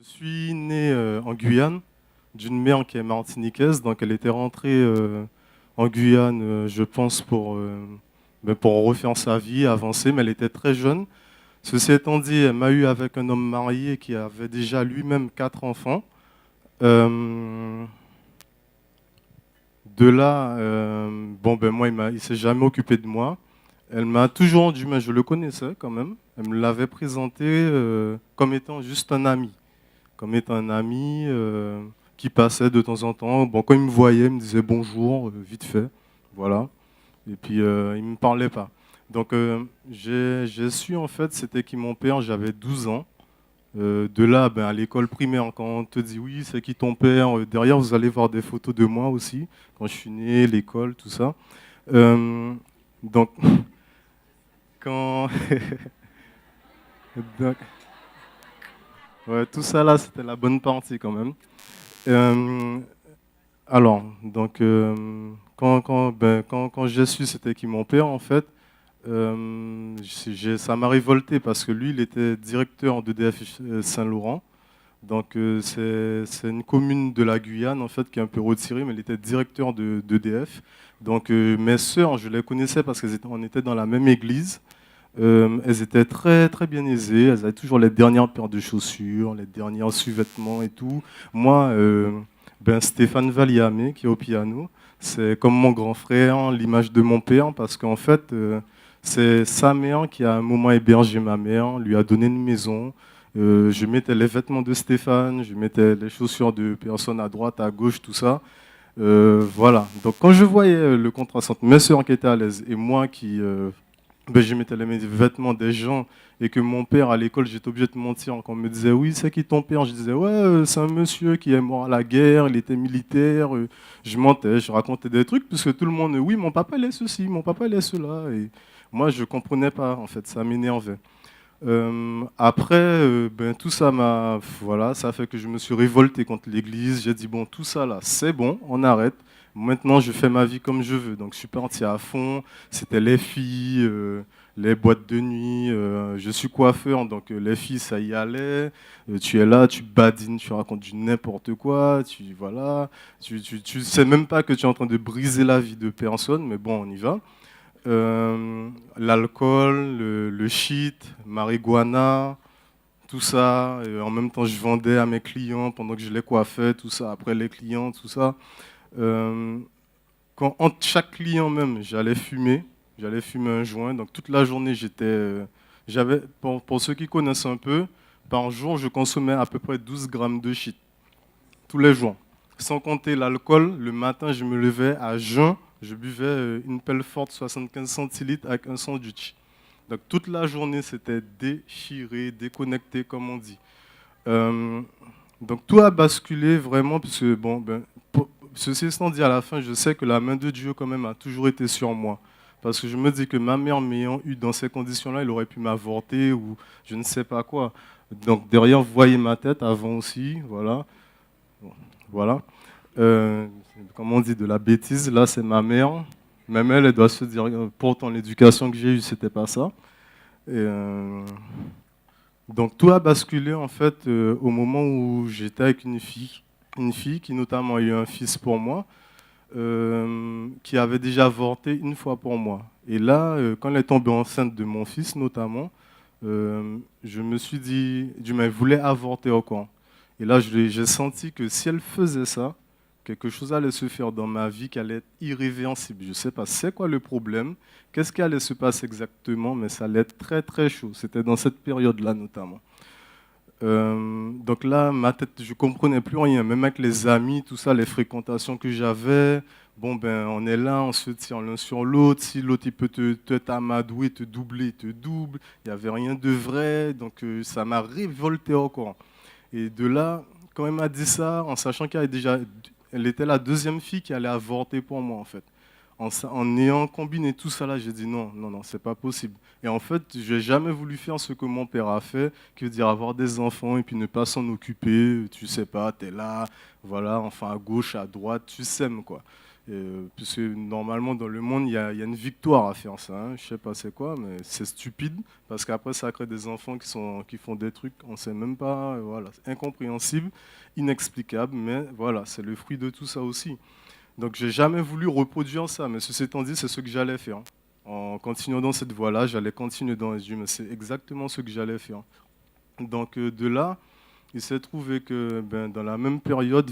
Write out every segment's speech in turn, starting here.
Je suis né en Guyane, d'une mère qui est martiniquaise, donc elle était rentrée en Guyane, je pense, pour refaire sa vie, avancer, mais elle était très jeune. Ceci étant dit, elle m'a eu avec un homme marié qui avait déjà lui-même quatre enfants. Euh, de là, moi, il s'est jamais occupé de moi. Elle m'a toujours dit, mais je le connaissais quand même. Elle me l'avait présenté comme étant juste un ami. Comme étant un ami qui passait de temps en temps. Bon, quand il me voyait, il me disait bonjour, vite fait. Voilà. Et puis, il ne me parlait pas. Donc, j'ai su, en fait, c'était qui mon père, j'avais 12 ans. De là, ben, à l'école primaire, quand on te dit oui, c'est qui ton père, derrière, vous allez voir des photos de moi aussi, quand je suis né, l'école, tout ça. Euh, donc, quand. donc, ouais, tout ça là, c'était la bonne partie quand même. Euh, quand j'ai su c'était qui mon père, en fait, ça m'a révolté parce que lui, il était directeur d'EDF Saint-Laurent. Donc, c'est une commune de la Guyane, en fait, qui est un peu retirée, mais il était directeur d'EDF. Donc, mes sœurs, je les connaissais parce qu'on était dans la même église. Elles étaient très, très bien aisées. Elles avaient toujours les dernières paires de chaussures, les derniers sous-vêtements et tout. Moi, Stéphane Valliamé, qui est au piano, c'est comme mon grand frère, l'image de mon père, parce qu'en fait, c'est sa mère qui a un moment hébergé ma mère, lui a donné une maison. Je mettais les vêtements de Stéphane, je mettais les chaussures de personnes à droite, à gauche, tout ça. Voilà. Donc quand je voyais le contraste entre mes soeurs qui étaient à l'aise et moi je mettais les vêtements des gens et que mon père à l'école, j'étais obligé de mentir quand on me disait oui, c'est qui ton père? Je disais ouais, c'est un monsieur qui est mort à la guerre, il était militaire. Je mentais, je racontais des trucs puisque tout le monde, oui, mon papa il est ceci, mon papa il est cela. Et moi, je comprenais pas en fait, ça m'énervait. Après, tout ça voilà, ça a fait que je me suis révolté contre l'Église. J'ai dit bon, tout ça là, c'est bon, on arrête. Maintenant, je fais ma vie comme je veux. Donc, je suis parti à fond. C'était les filles, les boîtes de nuit. Je suis coiffeur, donc les filles, ça y allait. Tu es là, tu badines, tu racontes du n'importe quoi. Tu sais même pas que tu es en train de briser la vie de personne, mais bon, on y va. L'alcool, le shit, marijuana, tout ça. En même temps, je vendais à mes clients pendant que je les coiffais, tout ça. Après les clients, tout ça. Euh, Entre chaque client même, j'allais fumer. J'allais fumer un joint. Donc toute la journée, pour ceux qui connaissent un peu, par jour, je consommais à peu près 12 grammes de shit. Tous les jours. Sans compter l'alcool, le matin, je me levais à jeun. Je buvais une pelle forte 75 centilitres avec un sandwich. Donc toute la journée, c'était déchiré, déconnecté, comme on dit. Euh, donc tout a basculé vraiment, puisque ceci étant dit, à la fin, je sais que la main de Dieu quand même a toujours été sur moi. Parce que je me dis que ma mère m'ayant eu dans ces conditions-là, il aurait pu m'avorter ou je ne sais pas quoi. Donc derrière, vous voyez ma tête avant aussi, voilà. Voilà. Euh, Comme on dit, de la bêtise, là c'est ma mère. Même elle, elle doit se dire, pourtant l'éducation que j'ai eue, c'était pas ça. Et, donc tout a basculé en fait au moment où j'étais avec une fille qui notamment a eu un fils pour moi, qui avait déjà avorté une fois pour moi. Et là, quand elle est tombée enceinte de mon fils notamment, je me suis dit, Dieu elle voulait avorter encore. Et là, j'ai senti que si elle faisait ça, quelque chose allait se faire dans ma vie qui allait être irréversible. Je ne sais pas c'est quoi le problème, qu'est-ce qui allait se passer exactement, mais ça allait être très très chaud. C'était dans cette période-là notamment. Donc là, ma tête, je comprenais plus rien, même avec les amis, tout ça, les fréquentations que j'avais. Bon, ben, on est là, on se tire l'un sur l'autre. Si l'autre, il peut te t'amadouer, te doubler, il te double. Il n'y avait rien de vrai, donc ça m'a révolté encore. Et de là, quand elle m'a dit ça, en sachant elle était la deuxième fille qui allait avorter pour moi, en fait. En ayant combiné tout ça là, j'ai dit non, non, non, c'est pas possible. Et en fait, je n'ai jamais voulu faire ce que mon père a fait, qui veut dire avoir des enfants et puis ne pas s'en occuper. Tu sais pas, tu es là, voilà, enfin à gauche, à droite, tu sèmes quoi. Puisque normalement dans le monde il y a une victoire à faire ça, hein. Je sais pas c'est quoi, mais c'est stupide parce qu'après ça crée des enfants qui font des trucs on sait même pas, voilà, c'est incompréhensible, inexplicable, mais voilà, c'est le fruit de tout ça aussi. Donc j'ai jamais voulu reproduire ça, mais ceci étant dit, c'est ce que j'allais faire. En continuant dans cette voie-là, j'allais continuer dans les Dieu, mais c'est exactement ce que j'allais faire. Donc de là, il s'est trouvé que ben, dans la même période,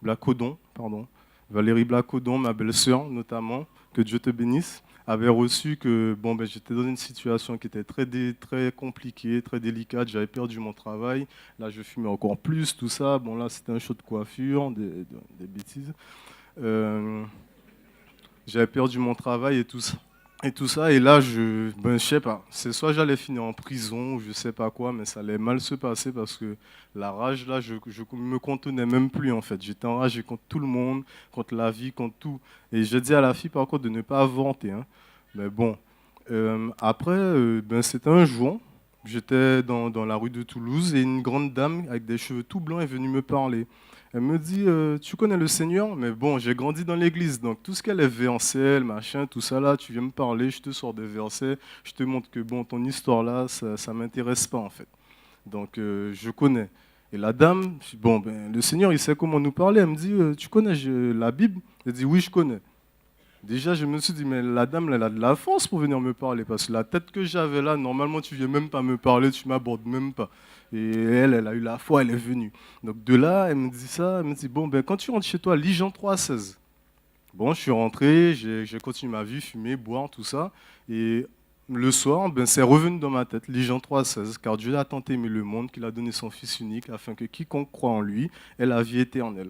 Blacodon, pardon, Valérie Blacodon, ma belle-sœur notamment, que Dieu te bénisse, avait reçu que bon, ben, j'étais dans une situation qui était très compliquée, très délicate. J'avais perdu mon travail. Là, je fumais encore plus, tout ça. Bon, là, c'était un show de coiffure, des bêtises. Euh, J'avais perdu mon travail et tout ça. Et là, je sais pas. C'est soit j'allais finir en prison, ou je sais pas quoi, mais ça allait mal se passer parce que la rage, là, je me contenais même plus, en fait. J'étais enragé contre tout le monde, contre la vie, contre tout. Et j'ai dit à la fille, par contre, de ne pas avorter, hein. Mais bon. Après, ben, c'était un jour. J'étais dans la rue de Toulouse et une grande dame avec des cheveux tout blancs est venue me parler. Elle me dit, tu connais le Seigneur? Mais bon, j'ai grandi dans l'église, donc tout ce qu'elle est versets, machin, tout ça là, tu viens me parler, je te sors des versets, je te montre que bon, ton histoire là, ça m'intéresse pas en fait. Donc je connais. Et la dame, bon, ben, le Seigneur, il sait comment nous parler. Elle me dit, tu connais la Bible? Elle dit, oui, je connais. Déjà, je me suis dit, mais la dame, elle a de la force pour venir me parler, parce que la tête que j'avais là, normalement, tu viens même pas me parler, tu m'abordes même pas. Et elle a eu la foi, elle est venue. Donc de là, elle me dit ça, elle me dit, bon, ben, quand tu rentres chez toi, lis Jean 3,16. Bon, je suis rentré, j'ai continué ma vie, fumer, boire, tout ça. Et le soir, ben, c'est revenu dans ma tête, lis Jean 3,16, car Dieu a tant aimé le monde qu'il a donné son Fils unique, afin que quiconque croit en lui ait la vie éternelle.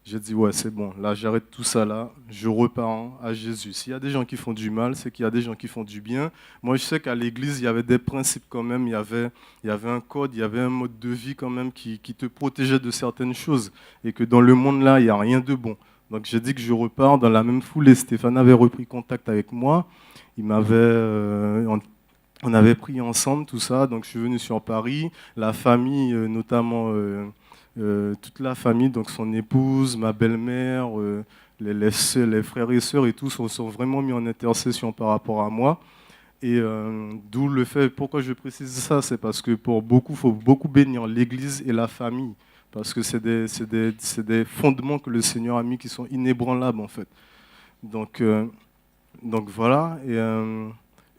J'ai dit, ouais, c'est bon, là, j'arrête tout ça là, je repars à Jésus. S'il y a des gens qui font du mal, c'est qu'il y a des gens qui font du bien. Moi, je sais qu'à l'église, il y avait des principes quand même, il y avait un code, il y avait un mode de vie quand même qui te protégeait de certaines choses. Et que dans le monde là, il n'y a rien de bon. Donc j'ai dit que je repars dans la même foulée. Stéphane avait repris contact avec moi. Il m'avait, on avait pris ensemble tout ça. Donc je suis venu sur Paris. La famille, notamment toute la famille, donc son épouse, ma belle-mère, les frères et sœurs et tout sont vraiment mis en intercession par rapport à moi. Et d'où le fait, pourquoi je précise ça, c'est parce que pour beaucoup, il faut beaucoup bénir l'Église et la famille. Parce que c'est des fondements que le Seigneur a mis qui sont inébranlables en fait. Donc, donc voilà.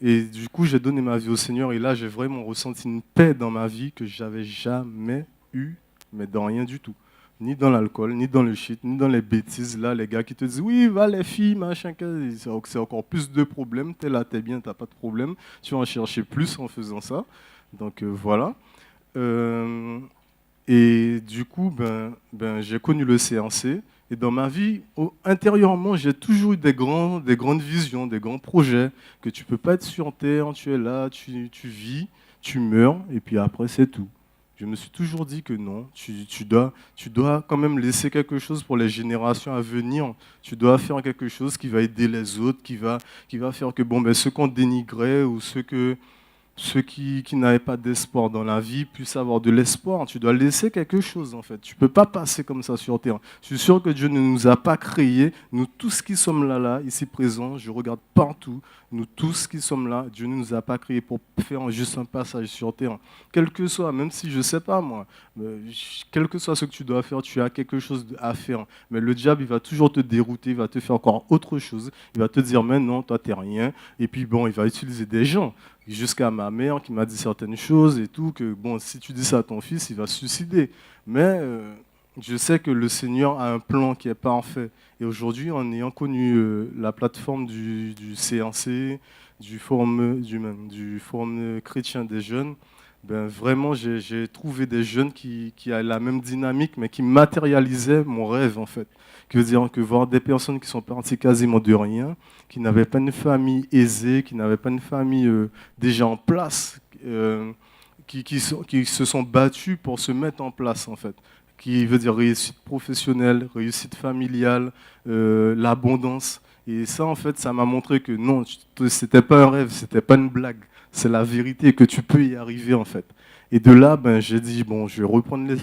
Et du coup, j'ai donné ma vie au Seigneur et là, j'ai vraiment ressenti une paix dans ma vie que j'avais jamais eue, mais dans rien du tout. Ni dans l'alcool, ni dans le shit, ni dans les bêtises. Là, les gars qui te disent, oui, va les filles, machin, c'est encore plus de problèmes. T'es là, t'es bien, t'as pas de problème. Tu vas en chercher plus en faisant ça. Donc voilà. Euh, et du coup, j'ai connu le CNC. Et dans ma vie, intérieurement, j'ai toujours eu des grandes visions, des grands projets, que tu ne peux pas être sur Terre, tu es là, tu vis, tu meurs, et puis après, c'est tout. Je me suis toujours dit que non, tu dois quand même laisser quelque chose pour les générations à venir. Tu dois faire quelque chose qui va aider les autres, qui va faire que bon, ben, ceux qu'on dénigrait ou ceux qui n'avaient pas d'espoir dans la vie puissent avoir de l'espoir. Tu dois laisser quelque chose, en fait. Tu ne peux pas passer comme ça sur Terre. Je suis sûr que Dieu ne nous a pas créés. Nous tous qui sommes là, ici présents, je regarde partout. Nous tous qui sommes là, Dieu ne nous a pas créés pour faire juste un passage sur Terre. Quel que soit, même si je ne sais pas moi, quel que soit ce que tu dois faire, tu as quelque chose à faire. Mais le diable, il va toujours te dérouter, il va te faire encore autre chose. Il va te dire, mais non, toi, tu n'es rien. Et puis bon, il va utiliser des gens. Jusqu'à ma mère qui m'a dit certaines choses et tout, que bon, si tu dis ça à ton fils, il va se suicider. Mais je sais que le Seigneur a un plan qui est parfait. Et aujourd'hui, en ayant connu la plateforme du CNC, du forum chrétien des jeunes, ben vraiment, j'ai trouvé des jeunes qui avaient la même dynamique, mais qui matérialisaient mon rêve, en fait. Qui veut dire que voir des personnes qui sont parties quasiment de rien, qui n'avaient pas une famille aisée, qui n'avaient pas une famille déjà en place, qui se sont battus pour se mettre en place, en fait. Qui veut dire réussite professionnelle, réussite familiale, l'abondance. Et ça, en fait, ça m'a montré que non, c'était pas un rêve, c'était pas une blague. C'est la vérité que tu peux y arriver, en fait. Et de là, ben, j'ai dit, bon, je vais reprendre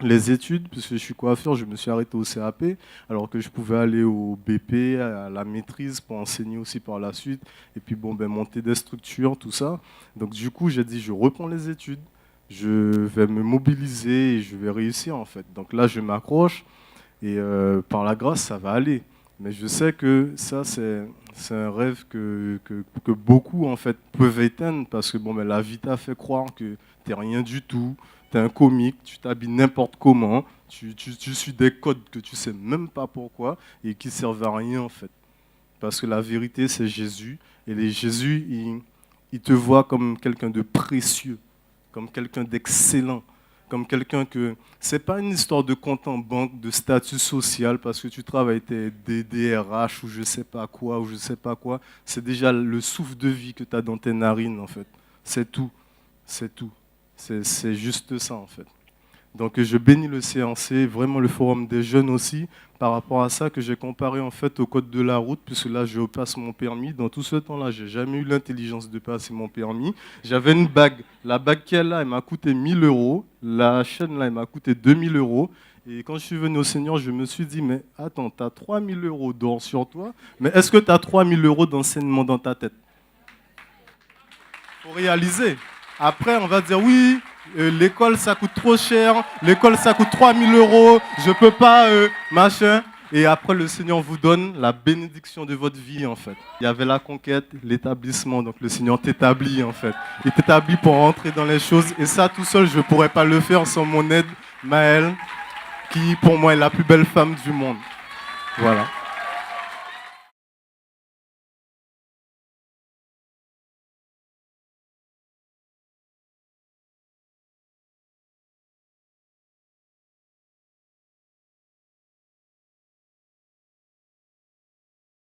les études, puisque je suis coiffeur, je me suis arrêté au CAP, alors que je pouvais aller au BP, à la maîtrise, pour enseigner aussi par la suite, et puis bon, ben, monter des structures, tout ça. Donc du coup, j'ai dit, je reprends les études, je vais me mobiliser et je vais réussir en fait. Donc là, je m'accroche, et par la grâce, ça va aller. Mais je sais que ça, c'est un rêve que beaucoup en fait peuvent éteindre, parce que bon, ben, la vie t'a fait croire que t'es rien du tout, t'es un comique, tu t'habilles n'importe comment, tu suis des codes que tu sais même pas pourquoi et qui servent à rien en fait. Parce que la vérité, c'est Jésus. Et Jésus, il te voit comme quelqu'un de précieux, comme quelqu'un d'excellent, comme quelqu'un que... C'est pas une histoire de compte en banque, de statut social, parce que tu travailles tes DDRH ou je sais pas quoi, ou je sais pas quoi. C'est déjà le souffle de vie que tu as dans tes narines, en fait. C'est tout. C'est tout. C'est juste ça, en fait. Donc je bénis le CNC, vraiment le Forum des jeunes aussi, par rapport à ça que j'ai comparé en fait au code de la route, puisque là je passe mon permis. Dans tout ce temps-là, j'ai jamais eu l'intelligence de passer mon permis. J'avais une bague. La bague qui est là, elle m'a coûté 1000 euros. La chaîne là, elle m'a coûté 2000 euros. Et quand je suis venu au Seigneur, je me suis dit, mais attends, tu as 3000 euros d'or sur toi, mais est-ce que tu as 3000 euros d'enseignement dans ta tête? Il faut réaliser. Après, on va dire oui, l'école ça coûte trop cher, l'école ça coûte 3000 euros, je peux pas, machin. Et après, le Seigneur vous donne la bénédiction de votre vie, en fait. Il y avait la conquête, l'établissement, donc le Seigneur t'établit, en fait. Il t'établit pour rentrer dans les choses. Et ça, tout seul, je ne pourrais pas le faire sans mon aide, Maëlle, qui, pour moi, est la plus belle femme du monde. Voilà.